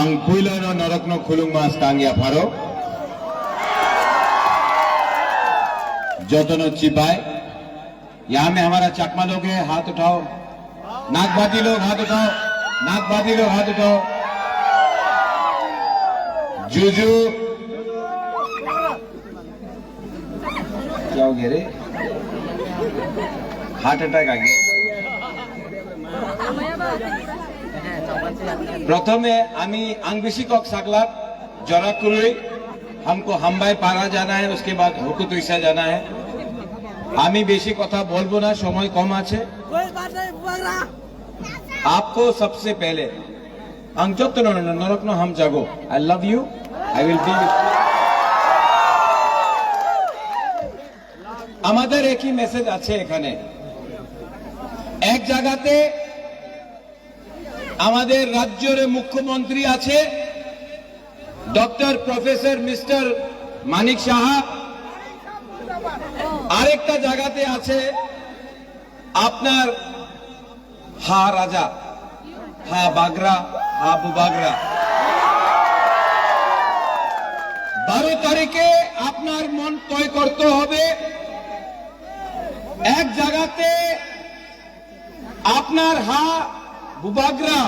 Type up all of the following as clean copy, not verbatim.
ang puilano narakno khulung mas kangya pharo जोतनो चिपाए यहाँ में हमारा चकमा लोग है हाथ उठाओ नागबादी लोग हाथ उठाओ नागबादी लोग हाथ उठाओ जूजू क्या हो गया रे हार्ट अटैक आ गया प्रथमे आमी आंगबिशिকক सागलात जरा कुरुई हमको हम्बाई पारा जाना है उसके बाद हुकुतुइसा जाना है आमी बेशी कथा बोलबो ना समय कम आछे आपको सबसे पहले अंजोत्तो नरकनो हम जागो आई love you I will be আমাদের একই মেসেজ আছে এখানে এক জায়গাতে আমাদের রাজ্যের মুখ্যমন্ত্রী আছে doctor professor mister Manik Saha আরেকটা জায়গাতে আছে আপনার হা রাজা হা বাগরা হা বুবাগরা 12 তারিখে আপনার মন তয় করতে হবে এক জায়গাতে আপনার হা বুবাগরা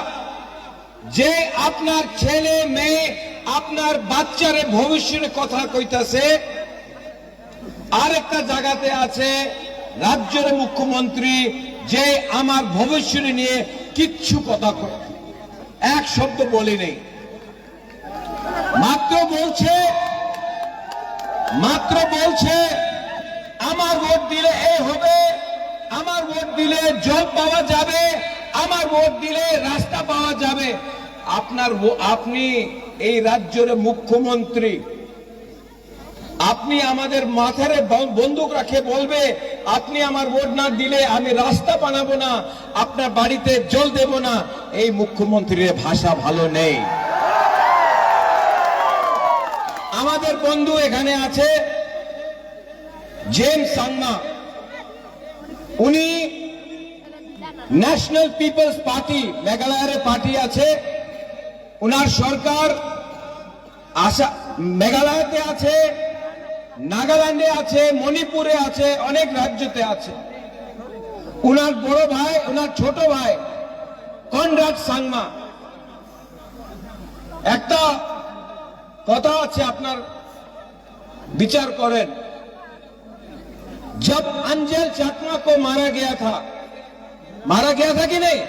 যে আপনার ছেলে মেয়ে আপনার বাচ্চারে ভবিষ্যের কথা কইতাছে আরেকটা জায়গাতে আছে রাজ্যের মুখ্যমন্ত্রী যে আমার ভবিষ্যৎ নিয়ে কিচ্ছু কথা কয় এক শব্দ বলে নেই মাত্র বলছে আমার ভোট দিলে এই হবে আমার ভোট দিলে জল পাওয়া যাবে আমার ভোট দিলে রাস্তা পাওয়া যাবে আপনি এই রাজ্যের মুখ্যমন্ত্রী আপনি আমাদের মাথায় বন্দুক রাখে বলবে আপনি আমার ভোট না দিলে আমি রাস্তা বানাবো না আপনার বাড়িতে জল দেব না এই মুখ্যমন্ত্রীর ভাষা ভালো নেই আমাদের বন্ধু এখানে আছে জেমস সাংমা উনি ন্যাশনাল পিপলস পার্টি মেঘালয়ের পার্টি আছে উনার সরকার আশা মেঘালয়তে আছে নাগাল্যান্ডে আছে মণিপুরে আছে অনেক রাজ্যতে আছে উনার বড় ভাই উনার ছোট ভাই কনরাড সাংমা একটা কথা আছে আপনার বিচার করেন जब अंजल चाकमा को मारा गया था कि नहीं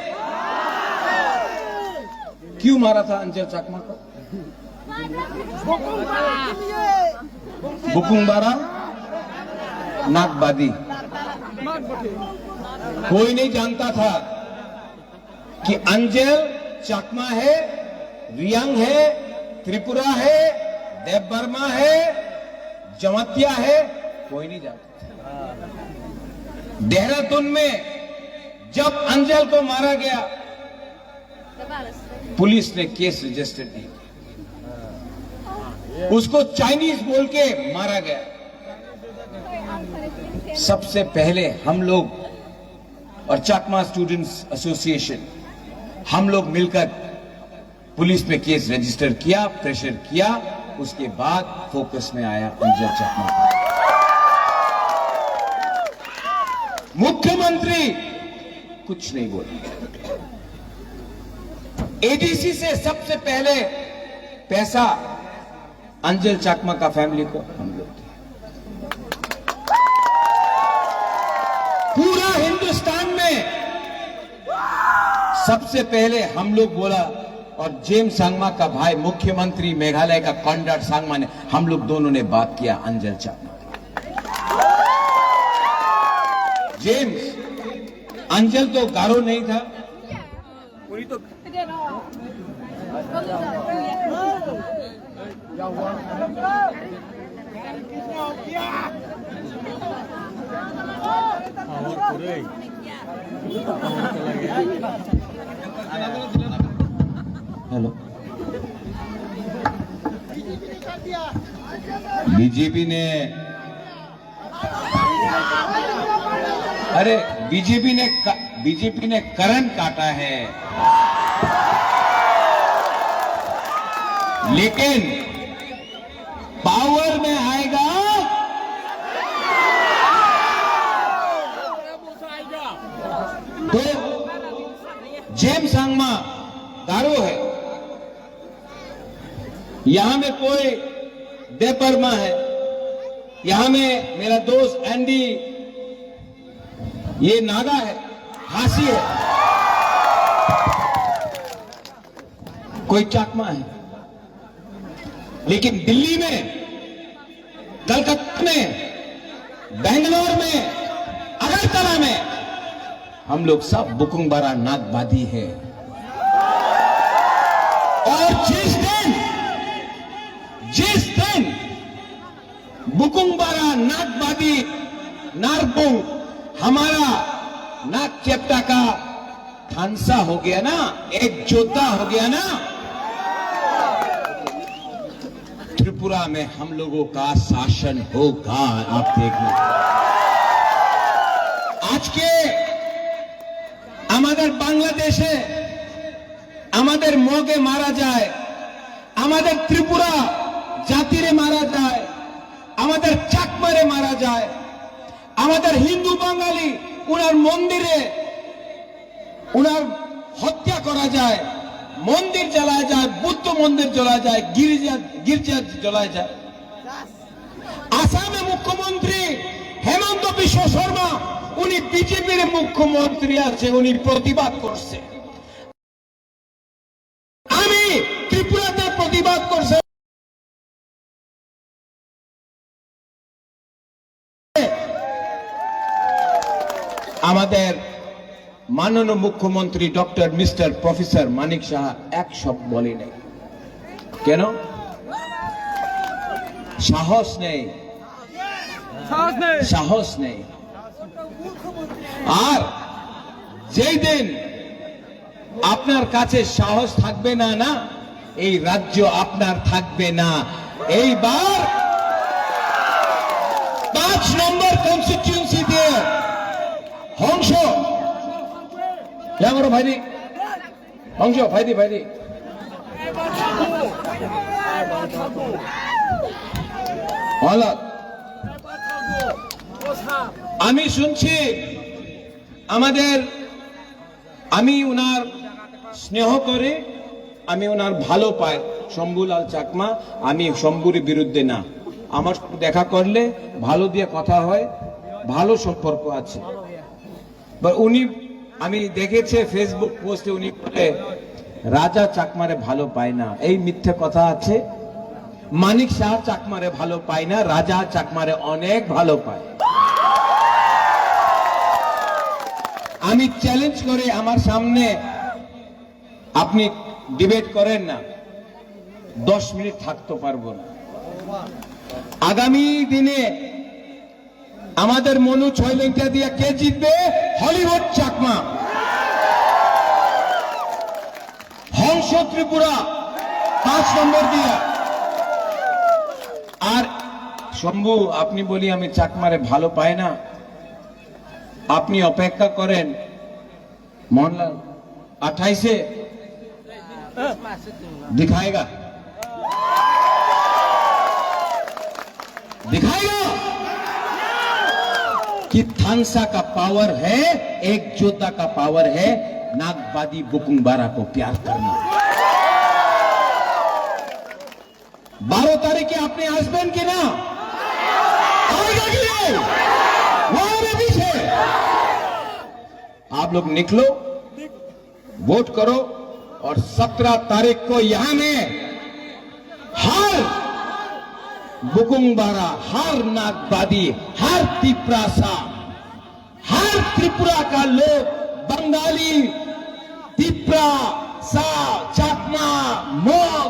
क्यों मारा था अंजल चाकमा को बुकुंबारा नागबादी कोई नहीं जानता था कि अंजल चाकमा है रियांग है त्रिपुरा है देव बर्मा है जमातिया है कोई नहीं जानता देहरादून में जब अंजल को मारा गया पुलिस ने केस रजिस्टर नहीं उसको चाइनीज बोल के मारा गया सबसे पहले हम लोग और चाकमा स्टूडेंट्स एसोसिएशन हम लोग मिलकर पुलिस में केस रजिस्टर किया प्रेशर किया उसके बाद फोकस में आया अंजल चाकमा मुख्यमंत्री कुछ नहीं बोले एडीसी से सबसे पहले पैसा अंजल चाकमा का फैमिली को हम लोग पूरा हिंदुस्तान में सबसे पहले हम लोग बोला और जेम्स सांगमा का भाई मुख्यमंत्री मेघालय का कॉनराड सांगमा ने हम लोग दोनों ने बात किया अंजल चाकमा जेम्स अंजल तो गारो नहीं था पूरी तो हेलो बीजेपी ने अरे बीजेपी ने करंट काटा है लेकिन पावर में आएगा तो जेम सांगमा गारो है, यहां में कोई देपरमा है, यहां में मेरा दोस्त एंडी ये नागा है, खासी है, कोई चाकमा है। लेकिन दिल्ली में, कलकत्ता में, बेंगलोर में, अगरतला में हम लोग सब बुकुंगबारा नागबादी है। और जिस दिन बुकुंगबारा नागबादी नारपुंग हमारा नाग चेप्टा का थानसा हो गया ना, एक जोधा हो गया ना, त्रिपुरा में हम लोगों का शासन होगा। आप देखो आज के আমাদের বাংলাদেশে আমাদের মগে মারা যায়, আমাদের ত্রিপুরা জাতিরে মারা যায়, আমাদের চাকমারে মারা যায়, আমাদের হিন্দু বাঙালি উনার মন্দিরে উনার হত্যা করা যায়, মন্দির জ্বালায় যায়, বুদ্ধ মন্দির জ্বলা যায়, গির্জা জ্বলায় যায়। আসামে মুখ্যমন্ত্রী হেমন্ত বিশ্ব শর্মা উনি বিজেপির মুখ্যমন্ত্রী আছে, উনি প্রতিবাদ করছে। আমি ত্রিপুরাতে প্রতিবাদ করছে। আমাদের মাননীয় মুখ্যমন্ত্রী doctor mister professor Manik Saha এক শব্দ বলে নেই। কেন? সাহস নেই, সাহস নেই। আর যেই দিন আপনার কাছে সাহস থাকবে না, না এই রাজ্য আপনার থাকবে না। এইবার 5 নম্বর কনস্টিটিউয়েন্সি দিয়ে হংস করো ভাইদি, হংস ভাইদি ভাইদি আমি শুনছি আমি উনার স্নেহ করে, আমি উনার ভালো পাই শম্ভুলাল চাকমা। আমি শম্ভুর বিরুদ্ধে না, আমার দেখা করলে ভালো দিয়ে কথা হয়, ভালো সম্পর্ক আছে। উনি আমি দেখেছে ফেসবুক পোস্টে উনি বলে রাজা চাকমারে ভালো পায় না, এই মিথ্যে কথা আছে। মানিক শাহ চাকমারে ভালো পায় না, রাজা চাকমারে অনেক ভালো পায়। আমি চ্যালেঞ্জ করে আমার সামনে আপনি ডিবেট করেন না, 10 মিনিট থাকতে পারবো না। আগামী দিনে আমাদের মনু 6 লেঙ্কা দিয়ে কে জিতবে? হলিউড চাকমা, হংস ত্রিপুরা 5 নম্বর দিয়া। আর শম্ভু আপনি বলি আমি চাকমারে ভালো পাই না, আপনি অপেক্ষা করেন मोहनलाल 28 से दिखाएगा कि थानसा का पावर है, एक जोधा का पावर है नागबादी बुकुंगबारा को प्यार करना। 12 तारीख के अपने हस्बैंड के ना आएगा कि नहीं? वहां में पीछे आप लोग निकलो, वोट करो और 17 तारीख को यहां में हर बुकुंगबारा, हर नागबादी, हर तिप्रासा, हर त्रिपुरा का लोग, बंगाली, तिप्रा, सा, चाकमा, मोग,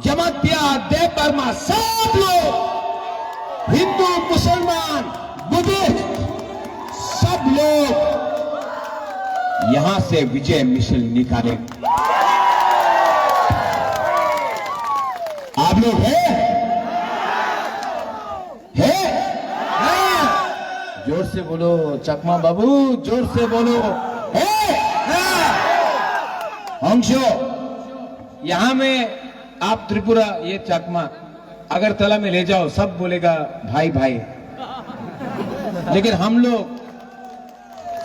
जमातिया, देवबर्मा, सब लोग, हिंदू, मुसलमान, बुद्धिस्ट, सब लोग यहां से विजय मिशन निकाले। आप लोग हैं? जोर से बोलो चकमा बाबू, जोर से बोलो। हंसो, यहां में आप त्रिपुरा ये चाकमा अगरतला में ले जाओ, सब बोलेगा भाई भाई। लेकिन हम लोग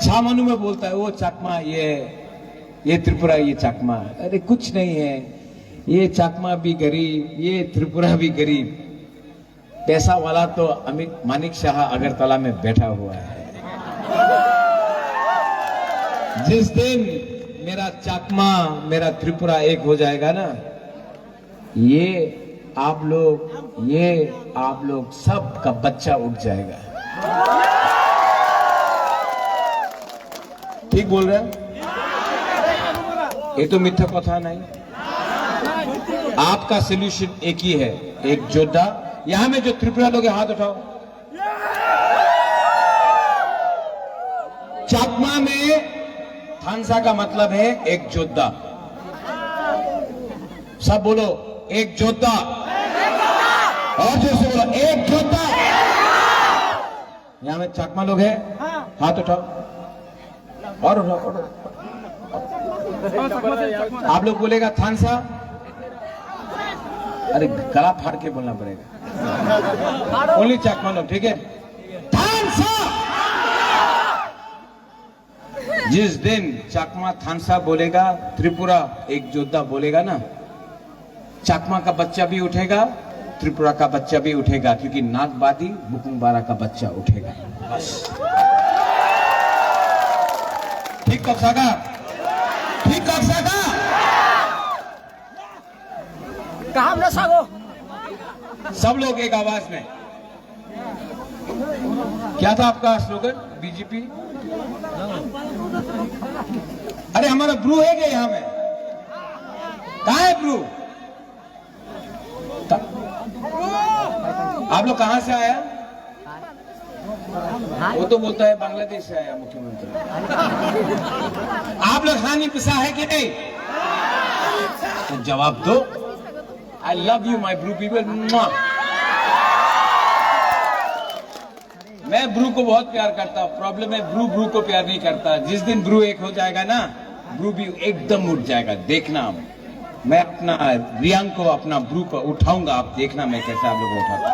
छामनु में बोलता है वो चाकमा, ये त्रिपुरा, ये चाकमा। अरे कुछ नहीं है, ये चाकमा भी गरीब, ये त्रिपुरा भी गरीब। पैसा वाला तो अमित मानिक शाह अगरतला में बैठा हुआ है। जिस दिन मेरा चाकमा, मेरा त्रिपुरा एक हो जाएगा ना, ये आप लोग सब का बच्चा उठ जाएगा। ठीक बोल रहे हैं? ये तो मिथ्या कथा नहीं। आपका सोल्यूशन एक ही है, एक योद्धा। यहां में जो त्रिपुरा लोग हाथ उठाओ। चाकमा में थानसा का मतलब है एक योद्धा। सब बोलो एक योद्धा, और जोर से बोलो एक योद्धा। यहां में चाकमा लोग हैं, हाथ उठाओ और उठाओ। आप लोग बोलेगा थानसा, अरे गला फाड़ के बोलना पड़ेगा। ओनली चाकमा लोग, ठीक है? थानसा। जिस दिन चाकमा थानसा बोलेगा, त्रिपुरा एक योद्धा बोलेगा ना, चाकमा का बच्चा भी उठेगा, त्रिपुरा का बच्चा भी उठेगा, क्योंकि नागबादी बुकुंबारा का बच्चा उठेगा। बस ठीक कक्षा का, ठीक कक्षा का। काम न सागो। सब लोग एक आवाज में। क्या था आपका स्लोगन? बीजेपी। अरे हमारा ब्रू है क्या यहाँ में? कहाँ है ब्रू? आप लोग कहां से आया? वो तो बोलता है बांग्लादेश से आया मुख्यमंत्री। आप लोग हानि पिसा है कि नहीं? तो जवाब दो। I love you my Bru people. मैं ब्रू को बहुत प्यार करता हूं। प्रॉब्लम है ब्रू को प्यार नहीं करता। जिस दिन ब्रू एक हो जाएगा ना, ब्रू भी एकदम उठ जाएगा। देखना, मैं अपना रियांग को अपना ब्रू पर उठाऊंगा। आप देखना मैं कैसे आप लोग को उठाता।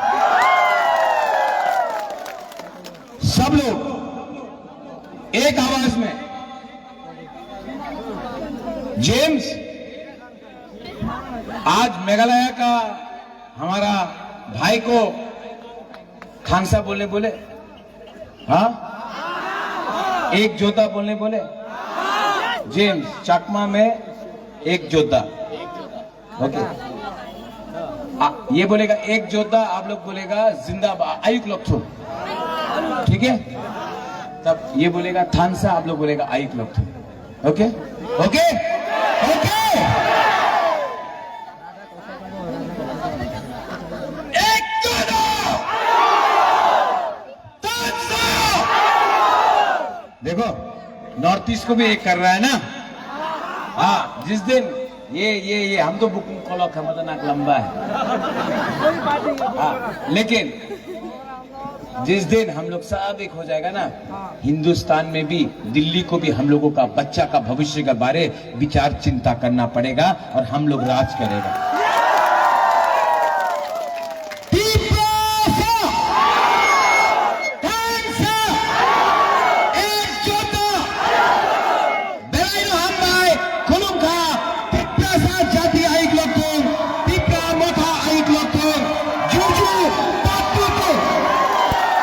सब लोग एक आवाज में। जेम्स, आज मेघालय का हमारा भाई को खानसा बोलने बोले, हाँ? एक जोधा बोलने बोले। जेम्स, चाकमा में एक जोधा। ओके, ये बोलेगा एक जोधा, आप लोग बोलेगा जिंदाबाद आयुक लक्थु, ठीक है? तब ये बोलेगा थानसा, आप लोग बोलेगा आयुक लक्थु। Okay okay okay. एक जोधा, थानसा। देखो नॉर्थ ईस्ट को भी एक कर रहा है ना। हाँ, जिस दिन ये हम तो बुकिंग कॉलक है, मतलब लंबा है। हाँ, लेकिन जिस दिन हम लोग सब एक हो जाएगा ना, हिंदुस्तान में भी, दिल्ली को भी हम लोगों का बच्चा का भविष्य के बारे विचार चिंता करना पड़ेगा और हम लोग राज करेगा।